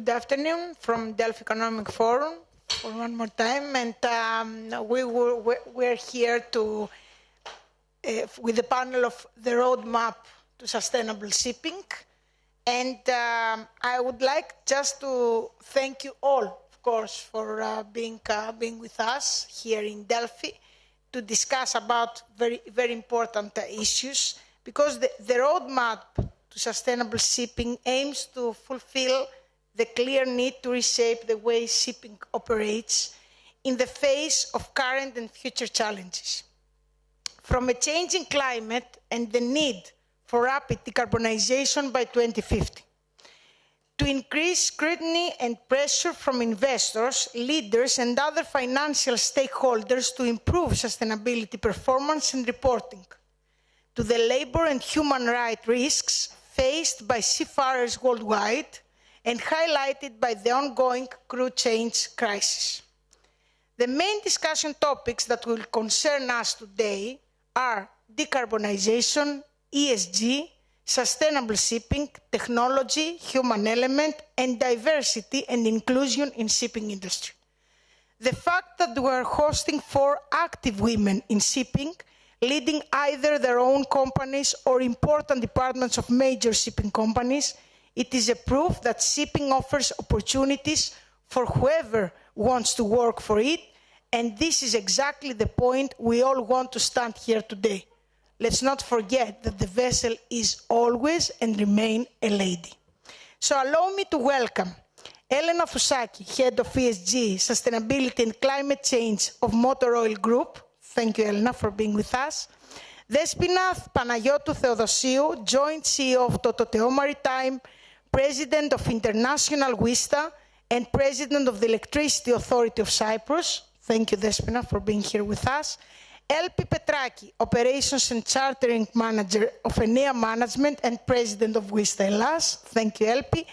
Good afternoon from Delphi Economic Forum for one more time, and we're here to with the panel of the roadmap to sustainable shipping, and I would like just to thank you all, of course, for being with us here in Delphi to discuss about very important issues, because the roadmap to sustainable shipping aims to fulfill the clear need to reshape the way shipping operates in the face of current and future challenges. From a changing climate and the need for rapid decarbonization by 2050, to increase scrutiny and pressure from investors, leaders, and other financial stakeholders to improve sustainability performance and reporting, to the labor and human rights risks faced by seafarers worldwide and highlighted by the ongoing crew change crisis. The main discussion topics that will concern us today are decarbonization, ESG, sustainable shipping, technology, human element, and diversity and inclusion in shipping industry. The fact that we are hosting 4 active women in shipping, leading either their own companies or important departments of major shipping companies, it is a proof that shipping offers opportunities for whoever wants to work for it, and this is exactly the point we all want to stand here today. Let's not forget that the vessel is always and remain a lady. So allow me to welcome Helena Athoussaki, Head of ESG, Sustainability and Climate Change of Motor Oil Group. Thank you, Helena, for being with us. Despina Panayiotou Theodosiou, Joint CEO of Tototheo Maritime, President of International WISTA, and President of the Electricity Authority of Cyprus. Thank you, Despina, for being here with us. Elpi Petraki, Operations and Chartering Manager of Enea Management and President of WISTA Hellas. Thank you, Elpi.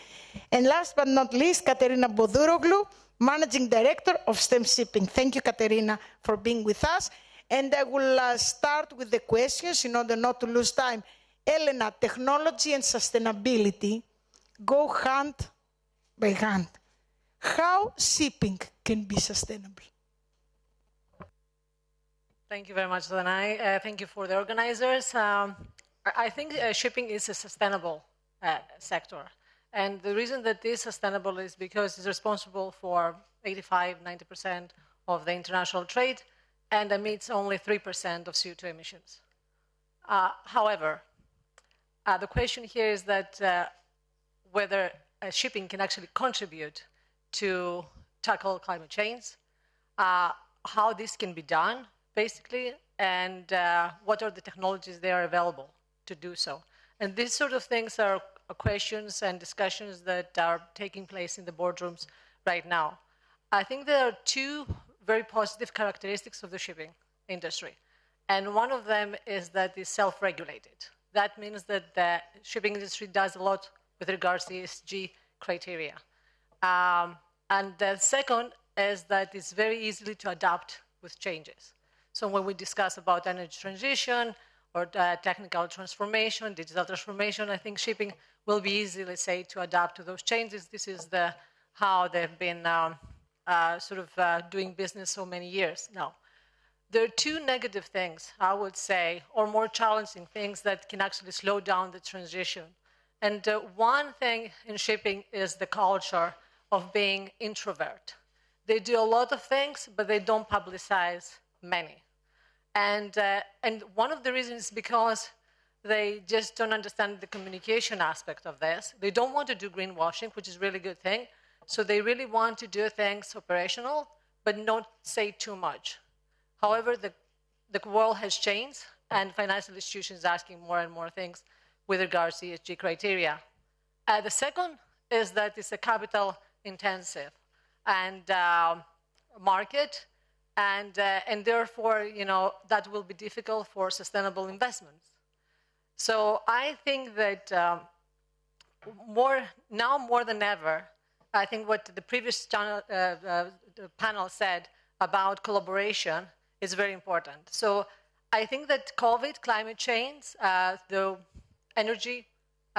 And last but not least, Katerina Bodouroglou, Managing Director of STEM Shipping. Thank you, Katerina, for being with us. And I will start with the questions in order not to lose time. Helena, technology and sustainability go hand by hand. How shipping can be sustainable? Thank you very much, Danae. Thank you for the organizers. I think shipping is a sustainable sector. And the reason that it is sustainable is because it's responsible for 85–90% of the international trade and emits only 3% of CO2 emissions. However, the question here is that whether shipping can actually contribute to tackle climate change, how this can be done, basically, and what are the technologies that are available to do so. And these sort of things are questions and discussions that are taking place in the boardrooms right now. I think there are 2 very positive characteristics of the shipping industry. And one of them is that it's self-regulated. That means that the shipping industry does a lot with regards to ESG criteria. And the second is that it's very easily to adapt with changes. So when we discuss about energy transition or technical transformation, digital transformation, I think shipping will be easy, let's say, to adapt to those changes. This is how they've been doing business so many years now. There are 2 negative things, I would say, or more challenging things that can actually slow down the transition. And one thing in shipping is the culture of being introvert. They do a lot of things, but they don't publicize many. And one of the reasons is because they just don't understand the communication aspect of this. They don't want to do greenwashing, which is a really good thing. So they really want to do things operational, but not say too much. However, the world has changed, and financial institutions are asking more and more things with regards to ESG criteria. The second is that it's a capital-intensive and market, and therefore, that will be difficult for sustainable investments. So I think that now more than ever, I think what the previous panel said about collaboration is very important. So I think that COVID, climate change, the energy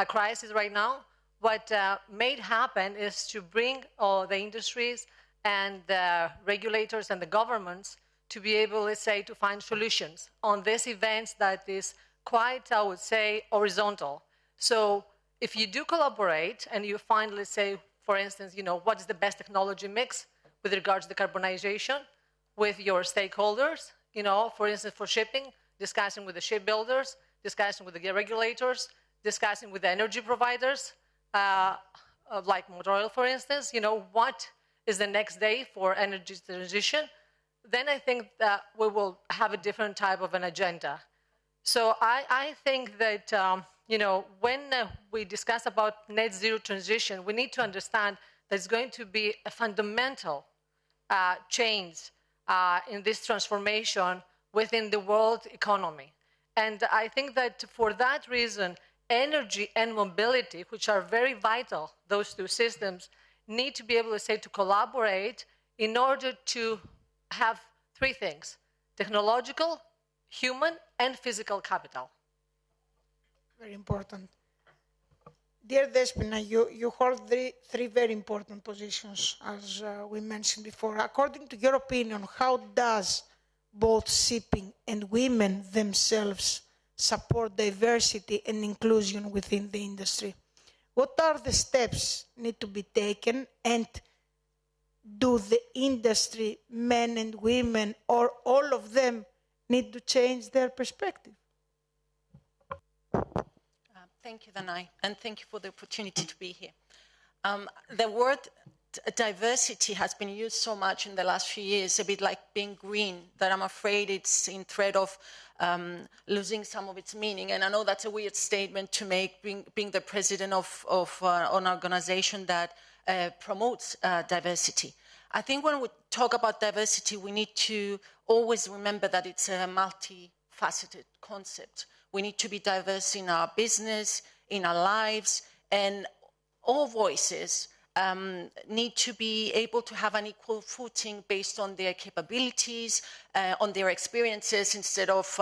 crisis right now what made happen is to bring all the industries and the regulators and the governments to be able, let's say, to find solutions on these events that is quite, I would say, horizontal. So if you do collaborate and you find, let's say, for instance, what is the best technology mix with regards to decarbonization with your stakeholders, for instance, for shipping, discussing with the shipbuilders, discussing with the regulators, discussing with the energy providers, like motor oil, for instance, what is the next day for energy transition, then I think that we will have a different type of an agenda. So I think that, when we discuss about net zero transition, we need to understand that it's going to be a fundamental change in this transformation within the world economy. And I think that for that reason, energy and mobility, which are very vital, those two systems, need to be able to collaborate in order to have three things: technological, human, and physical capital. Very important. Dear Despina, you hold three very important positions, as we mentioned before. According to your opinion, how does both shipping and women themselves support diversity and inclusion within the industry? What are the steps need to be taken, and do the industry, men and women, or all of them, need to change their perspective? Thank you, Danae, and thank you for the opportunity to be here. The word diversity has been used so much in the last few years, a bit like being green, that I'm afraid it's in threat of losing some of its meaning. And I know that's a weird statement to make, being the president of an organization that promotes diversity. I think when we talk about diversity, we need to always remember that it's a multifaceted concept. We need to be diverse in our business, in our lives, and all voices need to be able to have an equal footing based on their capabilities, on their experiences, instead of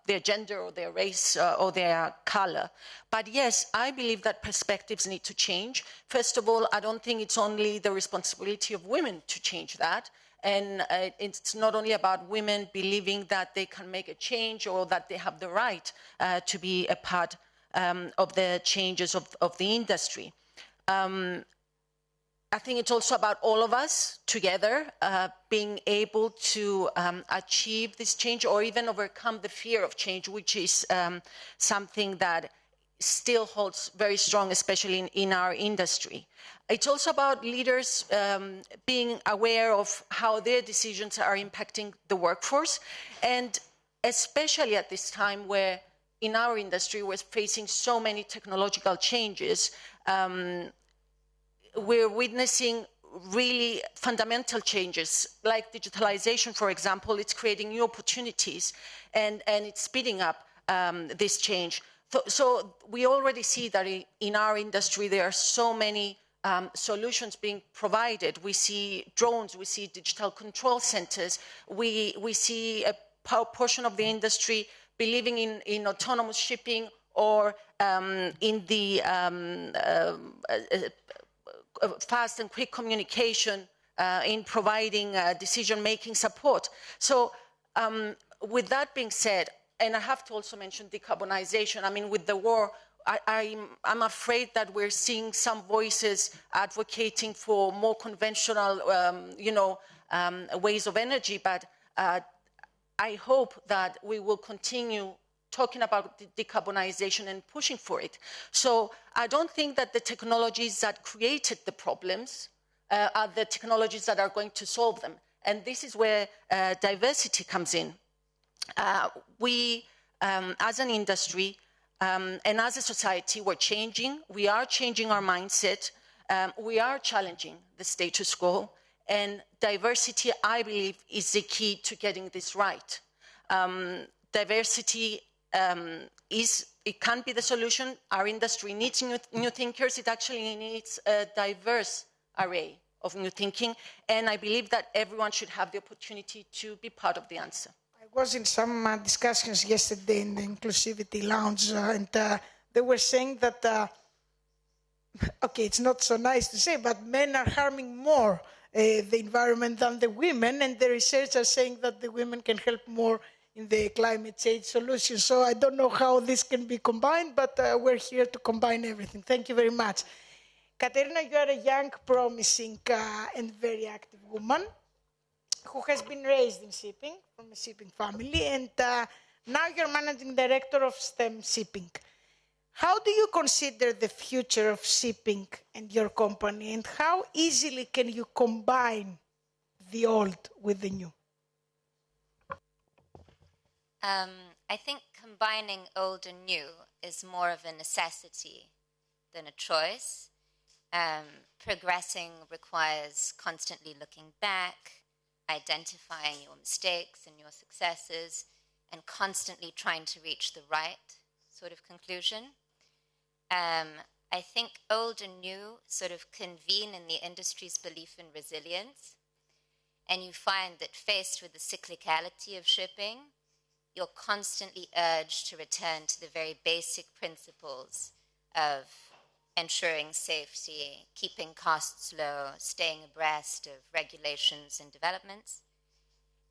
their gender or their race or their color. But yes, I believe that perspectives need to change. First of all, I don't think it's only the responsibility of women to change that. And it's not only about women believing that they can make a change or that they have the right to be a part of the changes of the industry. I think it's also about all of us together being able to achieve this change or even overcome the fear of change, which is something that still holds very strong, especially in our industry. It's also about leaders being aware of how their decisions are impacting the workforce, and especially at this time where in our industry we're facing so many technological changes, we're witnessing really fundamental changes, like digitalization, for example. It's creating new opportunities and it's speeding up this change. So we already see that in our industry there are so many solutions being provided. We see drones, we see digital control centers, we see a portion of the industry believing in autonomous shipping or in the fast and quick communication in providing decision-making support. So with that being said, and I have to also mention decarbonization. I mean, with the war, I'm afraid that we're seeing some voices advocating for more conventional, ways of energy. But I hope that we will continue talking about decarbonization and pushing for it. So I don't think that the technologies that created the problems are the technologies that are going to solve them. And this is where diversity comes in. We, as an industry and as a society, we're changing. We are changing our mindset. We are challenging the status quo. And diversity, I believe, is the key to getting this right. Diversity it can be the solution. Our industry needs new thinkers. It actually needs a diverse array of new thinking. And I believe that everyone should have the opportunity to be part of the answer. I was in some discussions yesterday in the Inclusivity Lounge, and they were saying that okay, it's not so nice to say, but men are harming more the environment than the women, and the research are saying that the women can help more in the climate change solution. So I don't know how this can be combined, but we're here to combine everything. Thank you very much. Katerina, you are a young, promising, and very active woman who has been raised in shipping, from a shipping family, and now you're managing director of STEM shipping. How do you consider the future of shipping and your company, and how easily can you combine the old with the new? I think combining old and new is more of a necessity than a choice. Progressing requires constantly looking back, identifying your mistakes and your successes, and constantly trying to reach the right sort of conclusion. I think old and new sort of convene in the industry's belief in resilience, and you find that faced with the cyclicality of shipping, you're constantly urged to return to the very basic principles of ensuring safety, keeping costs low, staying abreast of regulations and developments.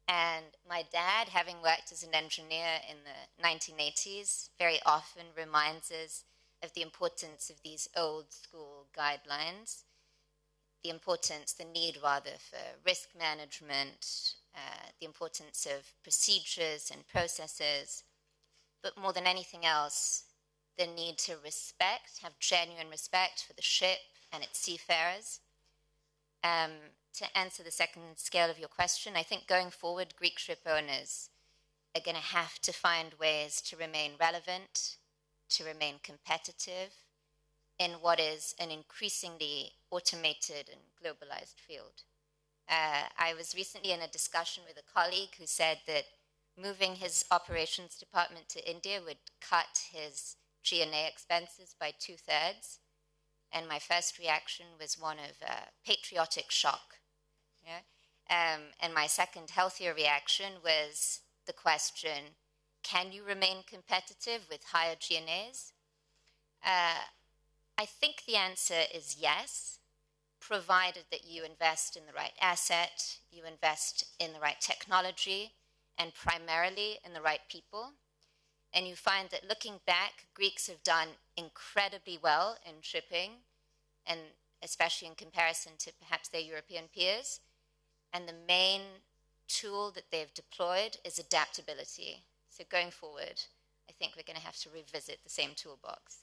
And my dad, having worked as an engineer in the 1980s, very often reminds us of the importance of these old school guidelines, the need rather for risk management, the importance of procedures and processes, but more than anything else, the need to have genuine respect for the ship and its seafarers. To answer the second scale of your question, I think going forward, Greek ship owners are going to have to find ways to remain relevant, to remain competitive in what is an increasingly automated and globalized field. I was recently in a discussion with a colleague who said that moving his operations department to India would cut his G&A expenses by 2/3. And my first reaction was one of patriotic shock. Yeah? And my second healthier reaction was the question, can you remain competitive with higher G&As? I think the answer is yes, provided that you invest in the right asset, you invest in the right technology, and primarily in the right people. And you find that looking back, Greeks have done incredibly well in shipping, and especially in comparison to perhaps their European peers. And the main tool that they've deployed is adaptability. So going forward, I think we're going to have to revisit the same toolbox.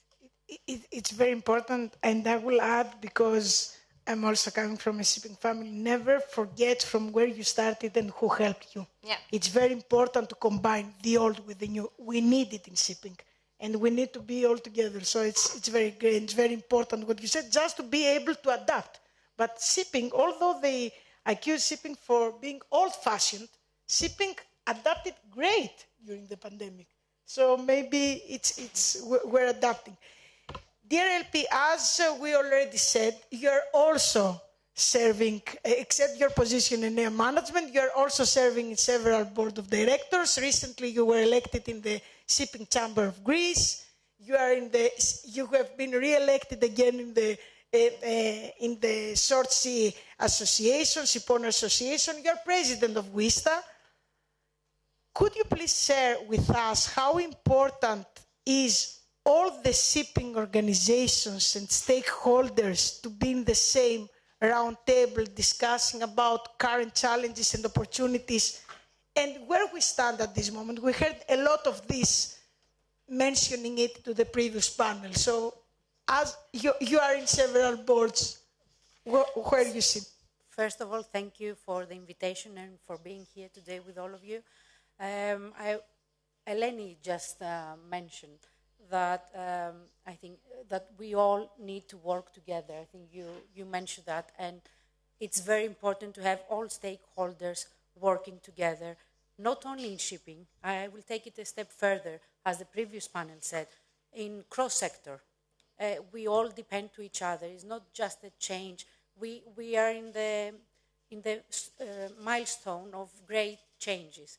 It's very important, and I will add, because I'm also coming from a shipping family, never forget from where you started and who helped you. Yeah. It's very important to combine the old with the new. We need it in shipping, and we need to be all together. So it's very great. It's very important what you said, just to be able to adapt. But shipping, although they accuse shipping for being old-fashioned, shipping adapted great during the pandemic. So maybe we're adapting. Dear Elpi, as we already said, you're also serving, except your position in air management, you're also serving in several board of directors. Recently, you were elected in the Shipping Chamber of Greece. You have been re-elected again in the Short Sea Association, Shipowner Association. You're president of WISTA. Could you please share with us how important is all the shipping organizations and stakeholders to be in the same round table discussing about current challenges and opportunities and where we stand at this moment? We heard a lot of this mentioning it to the previous panel. So as you are in several boards, where you sit? First of all, thank you for the invitation and for being here today with all of you. Eleni just mentioned that I think that we all need to work together. I think you mentioned that, and it's very important to have all stakeholders working together, not only in shipping. I will take it a step further, as the previous panel said, in cross-sector. We all depend to each other. It's not just a change. We are in the milestone of great changes.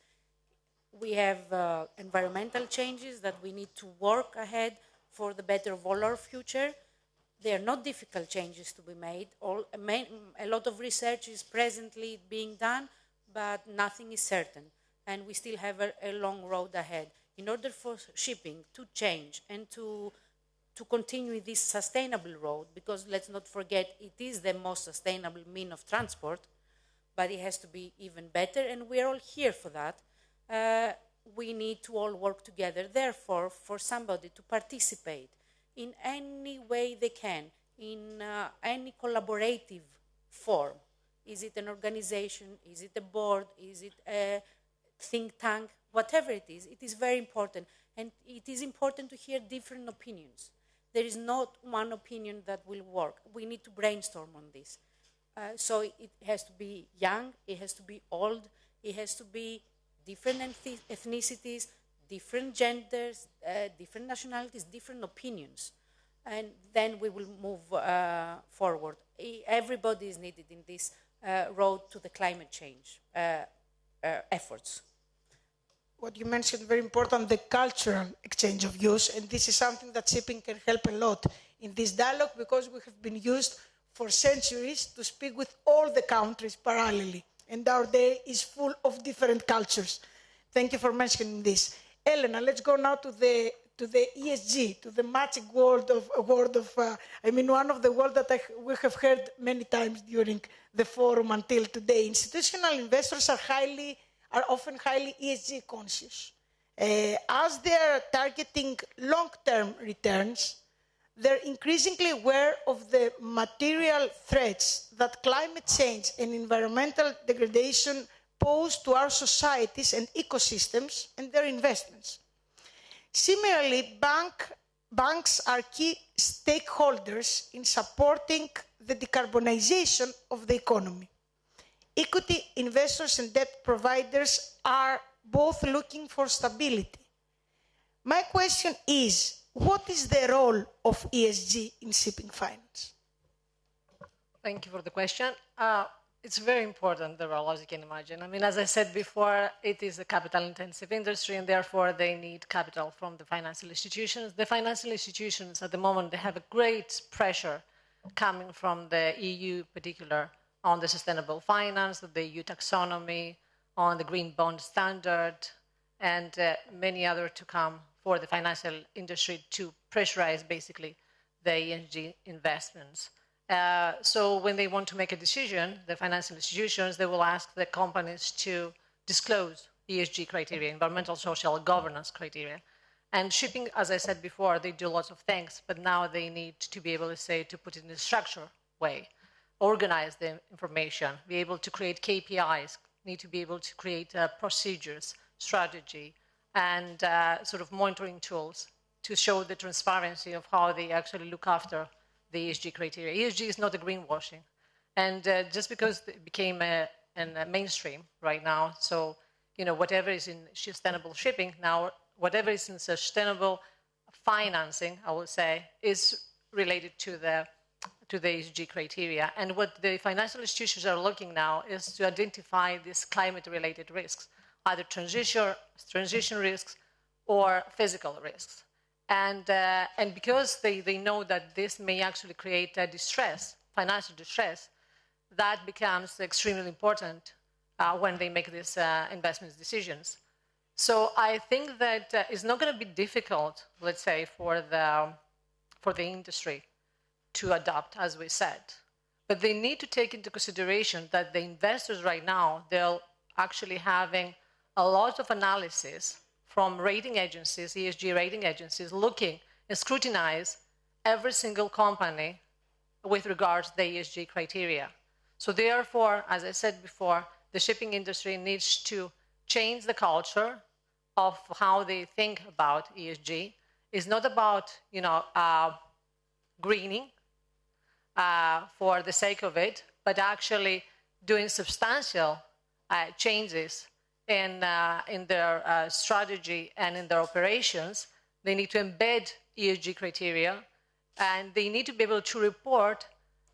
We have environmental changes that we need to work ahead for the better of all our future. They are not difficult changes to be made. A lot of research is presently being done, but nothing is certain. And we still have a long road ahead. In order for shipping to change and to continue this sustainable road, because let's not forget it is the most sustainable mean of transport, but it has to be even better, and we're all here for that. We need to all work together. Therefore, for somebody to participate in any way they can, in any collaborative form, is it an organization, is it a board, is it a think tank, whatever it is very important. And it is important to hear different opinions. There is not one opinion that will work. We need to brainstorm on this. So it has to be young, it has to be old, it has to be different ethnicities, different genders, different nationalities, different opinions. And then we will move forward. Everybody is needed in this road to the climate change efforts. What you mentioned, very important, the cultural exchange of views, and this is something that shipping can help a lot in this dialogue, because we have been used for centuries to speak with all the countries parallelly, and our day is full of different cultures. Thank you for mentioning this. Helena, let's go now to the ESG, to the magic word of one of the words that we have heard many times during the forum until today. Institutional investors are often highly ESG conscious. As they are targeting long-term returns, they're increasingly aware of the material threats that climate change and environmental degradation pose to our societies and ecosystems and their investments. Similarly, banks are key stakeholders in supporting the decarbonization of the economy. Equity investors and debt providers are both looking for stability. My question is, what is the role of ESG in shipping finance? Thank you for the question. It's very important, the role, as you can imagine. I mean, as I said before, it is a capital-intensive industry, and therefore they need capital from the financial institutions. The financial institutions, at the moment, they have a great pressure coming from the EU, in particular, on the sustainable finance, the EU taxonomy, on the green bond standard, and many others to come for the financial industry to pressurize, basically, the ESG investments. So when they want to make a decision, the financial institutions, they will ask the companies to disclose ESG criteria, environmental, social, governance criteria. And shipping, as I said before, they do lots of things, but now they need to be able to say, to put it in a structured way, organize the information, be able to create KPIs, need to be able to create procedures, strategy, and sort of monitoring tools to show the transparency of how they actually look after the ESG criteria. ESG is not a greenwashing. And just because it became a mainstream right now, so whatever is in sustainable shipping now, whatever is in sustainable financing, I would say, is related to the ESG criteria. And what the financial institutions are looking now is to identify these climate-related risks, either transition risks or physical risks. And because they know that this may actually create a distress, financial distress, that becomes extremely important when they make these investment decisions. So I think that it's not going to be difficult, let's say, for the industry to adopt, as we said. But they need to take into consideration that the investors right now, they're actually having a lot of analysis from rating agencies, ESG rating agencies, looking and scrutinize every single company with regards to the ESG criteria. So therefore, as I said before, the shipping industry needs to change the culture of how they think about ESG. It's not about, greening for the sake of it, but actually doing substantial changes in their strategy and in their operations. They need to embed ESG criteria, and they need to be able to report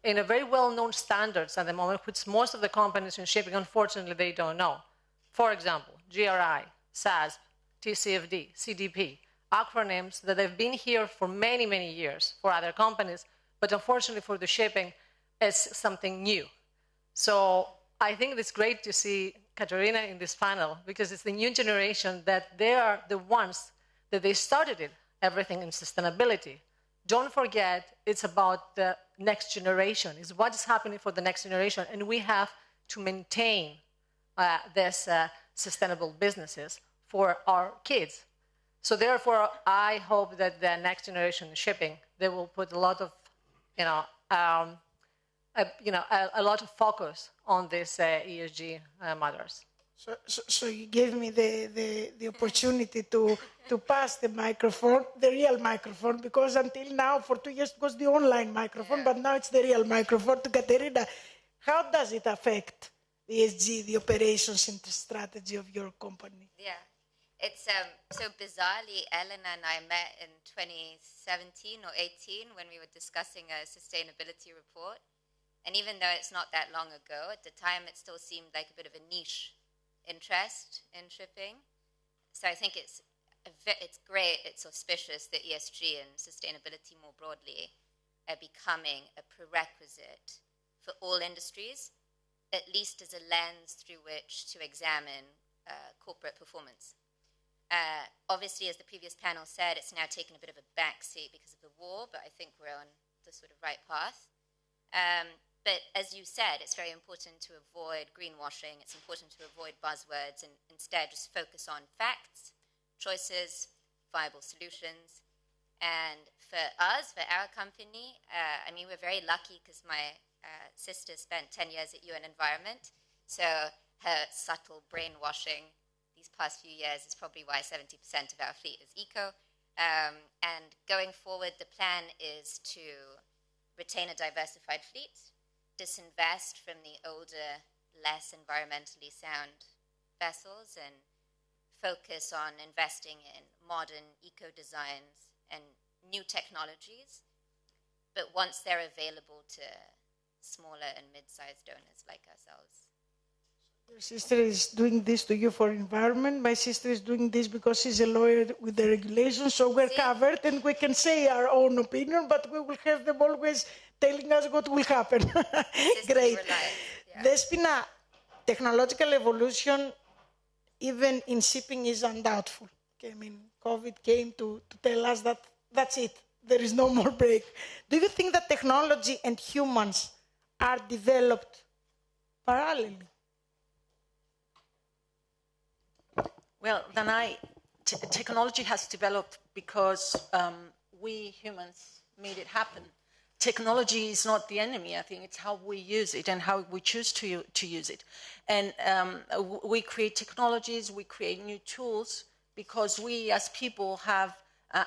in a very well-known standards at the moment, which most of the companies in shipping, unfortunately, they don't know. For example, GRI, SASB, TCFD, CDP, acronyms that have been here for many, many years for other companies, But unfortunately for the shipping, it's something new. So I think it's great to see Katerina in this panel, because it's the new generation that they are the ones that they started it, everything in sustainability. Don't forget, it's about the next generation. It's what is happening for the next generation, and we have to maintain this sustainable businesses for our kids. So therefore, I hope that the next generation in shipping, they will put a lot of, a lot of focus on these ESG matters. So you gave me the opportunity to pass the microphone, the real microphone, because until now, for 2 years, it was the online microphone, but now it's the real microphone to Katerina. How does it affect the ESG, the operations and the strategy of your company? Yeah, it's so bizarrely, Helena and I met in 2017 or 18 when we were discussing a sustainability report. And even though it's not that long ago, at the time it still seemed like a bit of a niche interest in shipping. So I think it's great, it's auspicious that ESG and sustainability more broadly are becoming a prerequisite for all industries, at least as a lens through which to examine corporate performance. Obviously, as the previous panel said, it's now taken a bit of a backseat because of the war, but I think we're on the sort of right path. But as you said, it's very important to avoid greenwashing. It's important to avoid buzzwords and instead just focus on facts, choices, viable solutions. And for us, for our company, we're very lucky because my sister spent 10 years at UN Environment. So her subtle brainwashing these past few years is probably why 70% of our fleet is eco. And going forward, the plan is to retain a diversified fleet, disinvest from the older, less environmentally sound vessels, and focus on investing in modern eco-designs and new technologies, but once they're available to smaller and mid-sized donors like ourselves. Your sister is doing this to you for environment. My sister is doing this because she's a lawyer with the regulations, so we're covered and we can say our own opinion, but we will have them always telling us what will happen. Great. Yeah. Despina, technological evolution, even in shipping, is undoubtful. Okay, COVID came to tell us that that's it. There is no more break. Do you think that technology and humans are developed parallelly? Well, Danae, technology has developed because we humans made it happen. Technology is not the enemy. I think it's how we use it and how we choose to use it. And we create technologies, we create new tools because we as people have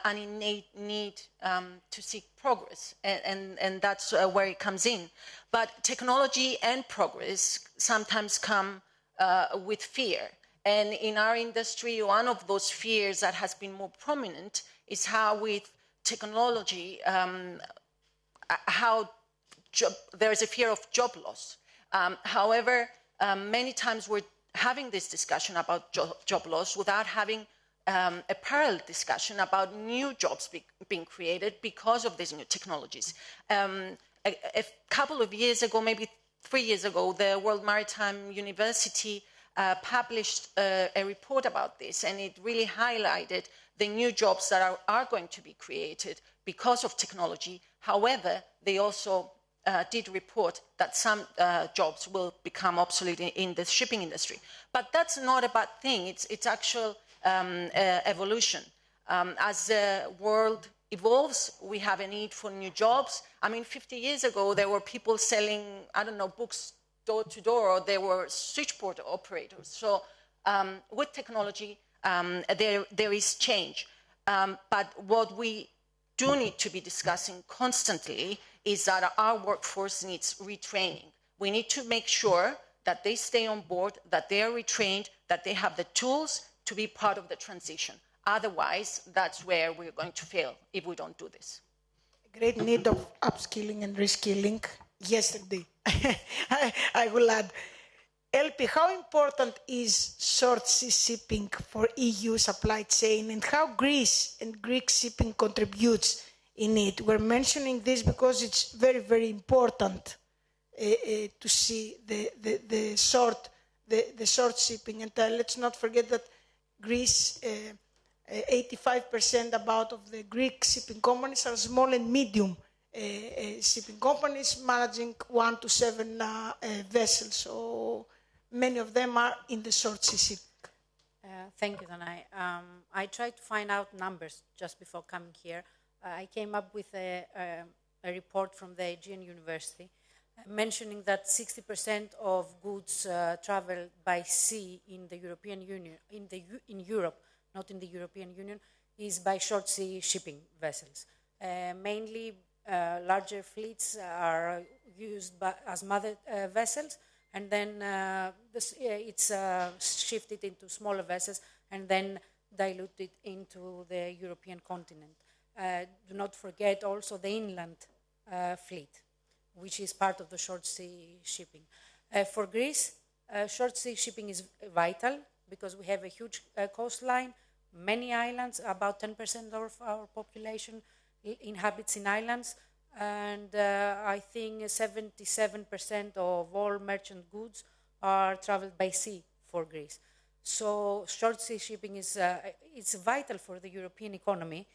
an innate need to seek progress. And that's where it comes in. But technology and progress sometimes come with fear. And in our industry, one of those fears that has been more prominent is how with technology, there is a fear of job loss. However, many times we're having this discussion about job loss without having a parallel discussion about new jobs being created because of these new technologies. A couple of years ago, maybe 3 years ago, the World Maritime University published a report about this, and it really highlighted the new jobs that are going to be created because of technology. However, they also did report that some jobs will become obsolete in the shipping industry. But that's not a bad thing. It's actual evolution. As the world evolves, we have a need for new jobs. 50 years ago, there were people selling, books door to door, or there were switchboard operators. So with technology, there is change. But what we do need to be discussing constantly is that our workforce needs retraining. We need to make sure that they stay on board, that they are retrained, that they have the tools to be part of the transition. Otherwise, that's where we're going to fail if we don't do this. Great need of upskilling and reskilling. Yesterday, I will add. Elpi, how important is short sea shipping for EU supply chain, and how Greece and Greek shipping contributes in it. We're mentioning this because it's very, very important to see the short shipping. And let's not forget that Greece, 85% about of the Greek shipping companies are small and medium shipping companies managing 1 to 7 vessels. So many of them are in the short sea shipping. Thank you, Danae. I tried to find out numbers just before coming here. I came up with a report from the Aegean University mentioning that 60% of goods travel by sea in the European Union, in Europe, not in the European Union, is by short sea shipping vessels. Mainly larger fleets are used as mother vessels, and then it's shifted into smaller vessels and then diluted into the European continent. Do not forget also the inland fleet, which is part of the short sea shipping. For Greece, short sea shipping is vital because we have a huge coastline, many islands, about 10% of our population inhabits in islands, and I think 77% of all merchant goods are traveled by sea for Greece. So short sea shipping is it's vital for the European economy,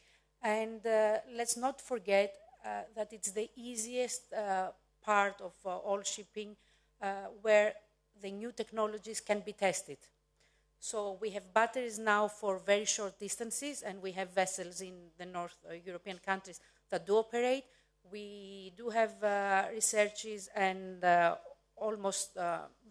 and let's not forget that it's the easiest part of all shipping where the new technologies can be tested. So we have batteries now for very short distances, and we have vessels in the North European countries that do operate. We do have researches and almost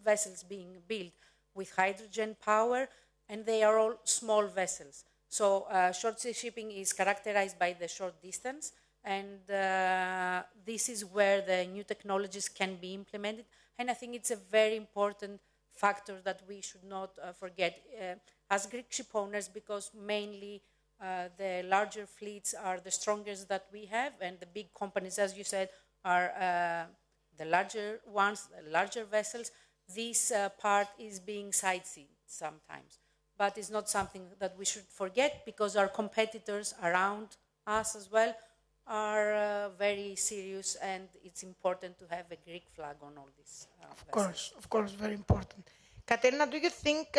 vessels being built with hydrogen power, and they are all small vessels. So short sea shipping is characterized by the short distance, and this is where the new technologies can be implemented. And I think it's a very important factor that we should not forget as Greek ship owners, because mainly the larger fleets are the strongest that we have, and the big companies, as you said, are the larger ones, the larger vessels. This part is being sightseeing sometimes, but it's not something that we should forget, because our competitors around us as well are very serious, and it's important to have a Greek flag on all this. Of course, very important. Katerina, do you think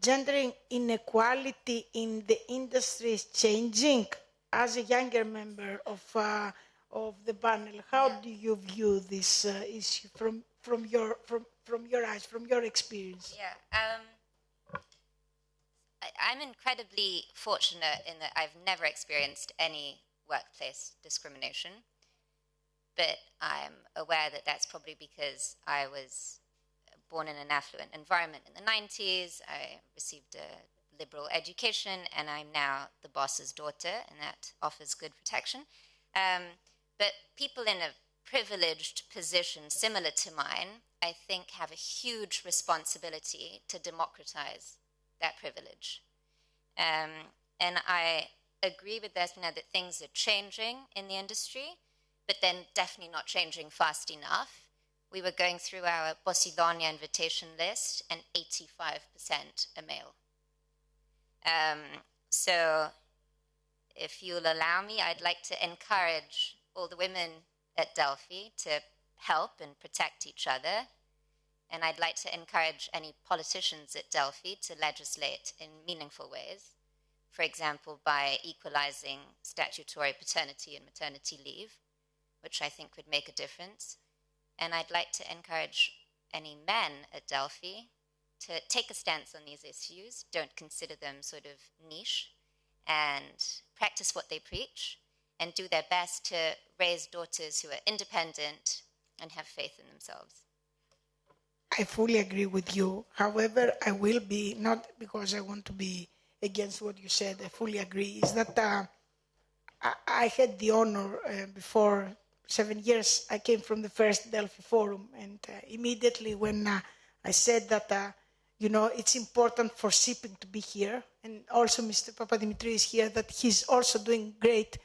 gender inequality in the industry is changing? As a younger member of the panel, how do you view this issue from your eyes, from your experience? Yeah, I'm incredibly fortunate in that I've never experienced any workplace discrimination, but I'm aware that that's probably because I was born in an affluent environment in the 90s. I received a liberal education, and I'm now the boss's daughter, and that offers good protection. But people in a privileged position similar to mine, I think, have a huge responsibility to democratize that privilege. And I agree with Despina that things are changing in the industry, but then definitely not changing fast enough. We were going through our Posidonia invitation list, and 85% are male. So if you'll allow me, I'd like to encourage all the women at Delphi to help and protect each other. And I'd like to encourage any politicians at Delphi to legislate in meaningful ways. For example, by equalizing statutory paternity and maternity leave, which I think would make a difference. And I'd like to encourage any men at Delphi to take a stance on these issues, don't consider them sort of niche, and practice what they preach, and do their best to raise daughters who are independent and have faith in themselves. I fully agree with you. However, I will be, not because I want to be against what you said, I fully agree, is that I had the honor before 7 years, I came from the first Delphi Forum, and immediately when I said that, it's important for shipping to be here, and also Mr. Papadimitri is here, that he's also doing great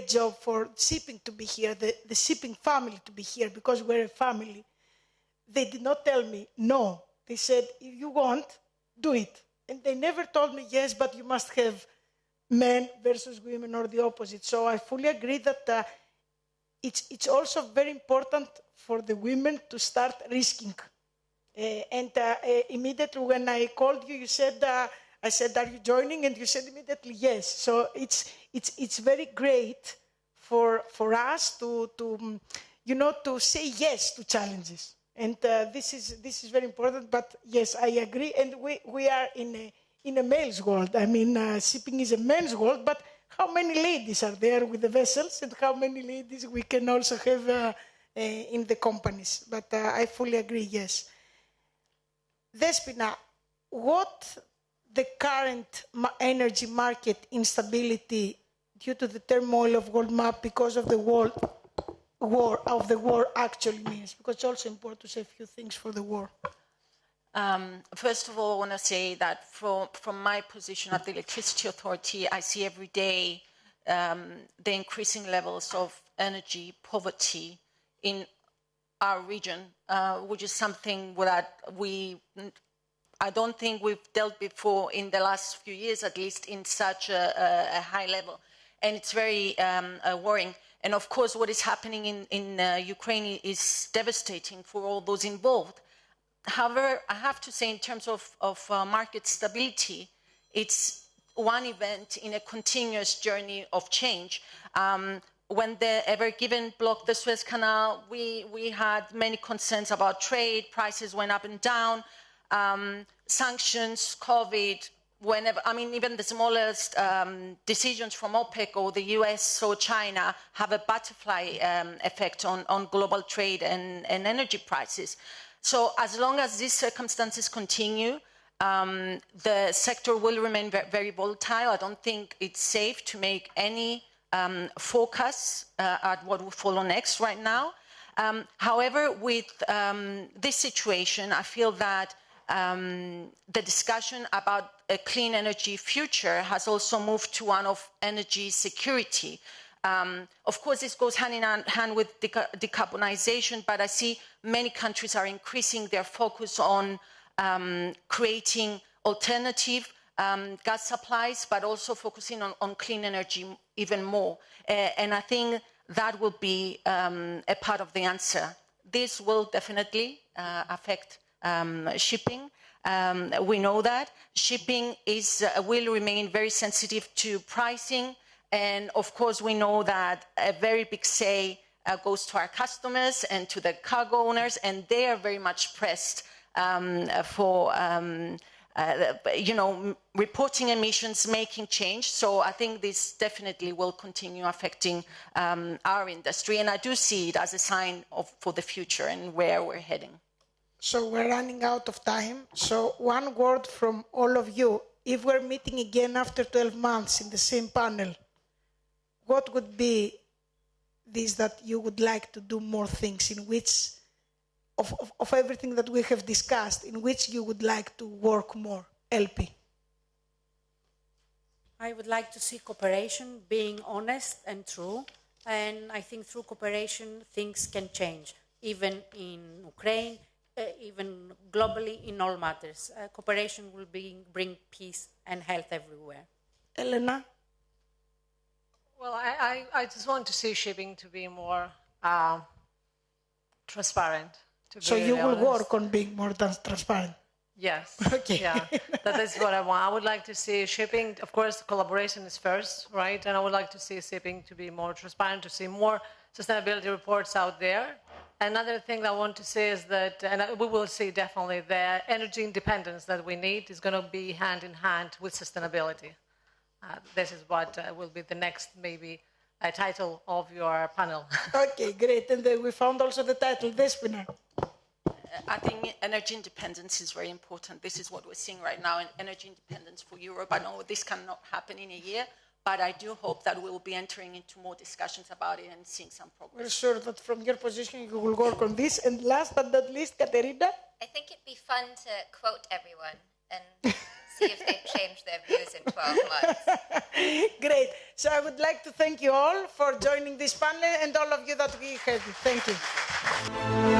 job for shipping to be here, the shipping family to be here, because we're a family. They did not tell me no. They said, if you want, do it. And they never told me, yes, but you must have men versus women or the opposite. So I fully agree that it's also very important for the women to start risking. Immediately when I called you, you said, I said, are you joining? And you said immediately yes. So it's very great for us to say yes to challenges. And this is very important. But yes, I agree. And we are in a male's world. I mean, shipping is a men's world. But how many ladies are there with the vessels, and how many ladies we can also have in the companies? But I fully agree. Yes. Despina, what the current energy market instability due to the turmoil of world map because of the war actually means? Because it's also important to say a few things for the war. First of all, I want to say that from my position at the Electricity Authority, I see every day the increasing levels of energy poverty in our region, which is something that I don't think we've dealt before in the last few years, at least in such a high level. And it's very worrying. And of course, what is happening in Ukraine is devastating for all those involved. However, I have to say in terms of market stability, it's one event in a continuous journey of change. When the Ever Given blocked the Suez Canal, we had many concerns about trade, prices went up and down. Sanctions, COVID, whenever, I mean, even the smallest decisions from OPEC or the US or China have a butterfly effect on global trade and energy prices. So as long as these circumstances continue, the sector will remain very volatile. I don't think it's safe to make any forecasts at what will follow next right now. However, with this situation, I feel that the discussion about a clean energy future has also moved to one of energy security. Of course, this goes hand in hand with decarbonization, but I see many countries are increasing their focus on creating alternative gas supplies, but also focusing on clean energy even more. And I think that will be a part of the answer. This will definitely affect shipping. We know that shipping will remain very sensitive to pricing, and of course we know that a very big say goes to our customers and to the cargo owners, and they are very much pressed for reporting emissions, making change. So I think this definitely will continue affecting our industry, and I do see it as a sign for the future and where we're heading. So we're running out of time. So one word from all of you. If we're meeting again after 12 months in the same panel, what would be this that you would like to do more things, in which, of everything that we have discussed, in which you would like to work more? Elpi. I would like to see cooperation being honest and true. And I think through cooperation, things can change, even in Ukraine, even globally, in all matters. Cooperation will bring peace and health everywhere. Helena? Well, I just want to see shipping to be more transparent. So you will work on being more transparent? Yes. Okay. Yeah, that is what I want. I would like to see shipping, of course, collaboration is first, right? And I would like to see shipping to be more transparent, to see more sustainability reports out there. Another thing I want to say is that, and we will see definitely, the energy independence that we need is going to be hand in hand with sustainability. This is what will be the next, maybe, title of your panel. Okay, great. And then we found also the title, Despina. I think energy independence is very important. This is what we're seeing right now, energy independence for Europe. I know this cannot happen in a year, but I do hope that we will be entering into more discussions about it and seeing some progress. We're sure that from your position you will work on this. And last but not least, Katerina? I think it'd be fun to quote everyone and see if they've changed their views in 12 months. Great. So I would like to thank you all for joining this panel and all of you that we had. Thank you.